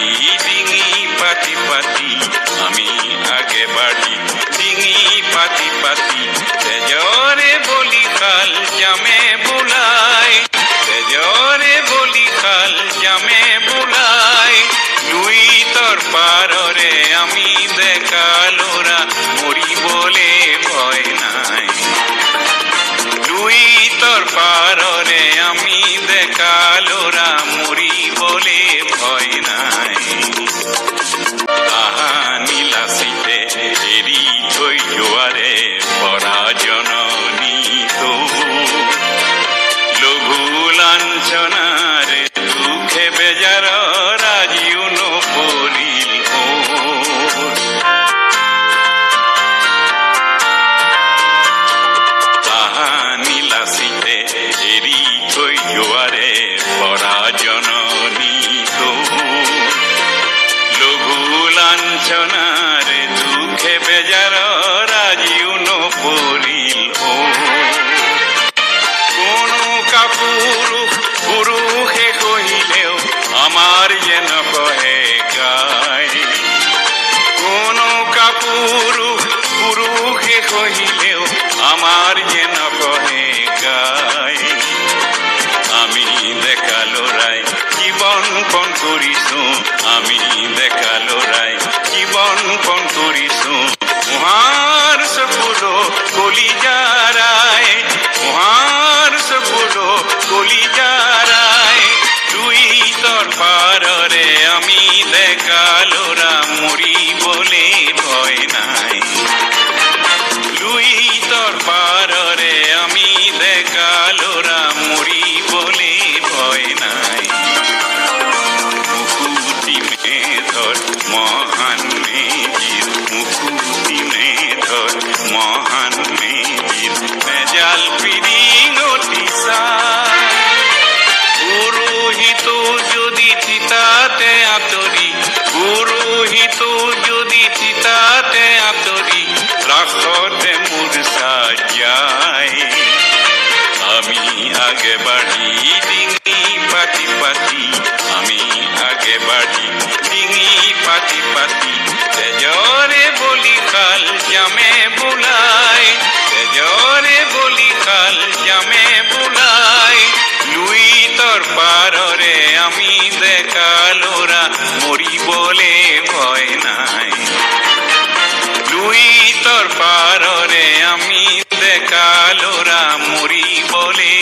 ডিঙি পাতি পাতি আমি আগে বাড়ি ডিঙি পাতি পাতি তেজরে বলি খাল জামে বুলাই তেজরে বলি খাল জামে বুলাই লুই তোর পাররে আমি দেখালোরা মরি বলে ভয় নাই লুই তোর পাররে আমি দেখালোরা মরি বলে ভয় নাই আহা নীলাশিতে এরি থই জোয়ারে পরা জননী তো লঘু লাঞ্ছনারে দুঃখে বেজার রাজিও নপরিল আহা নীলাশিতে এরি থই জোয়ারে পরা জননী তো লঘু লাঞ্ছনারে দুঃখে বেজার রাজিও নপরিল কোন কাপুরুষ পুরুষে কহিলেও আমার যেন কহে গায় কোন কাপুরুষ পুরুষে কহিলেও আমার যেন কহে গায় আমি দেখালোরাই জীবন পণ কৰিছো আমি দেখালোৰাই জীবন পণ কৰিছো মুহাৰ চকুলো কলিজাৰায় মুহাৰ চকুলো কলিজারায় দুই তোর পাররে আমি দেখালোরা মরি বলে ভয় নাই লুই তোর পাররে আমি দেখালোরা মরি বলে ভয় নাই মুকুতি মেধর মহান মেজির মুকুতি মেধর মহান মেজির মেজাল পিরিঙতি পুরোহিত যদি চিতাতে আতরি পুরোহিত যদি চিতাতে আতরি রাখতে মূর্ছা যায় আমি আগে বাড়ি ডিঙি পাতি পাতি আমি আগে বাড়ি ডিঙি পাতি পাতি তেজরে বলি খাল জামে বুলাই তেজরে বলি খাল জামে বুলাই লুই তোর পাররে আমি দেখালোরা মরি বলে ভয় নাই লুই তোর পাররে আমি দেখালোরা মরি বলে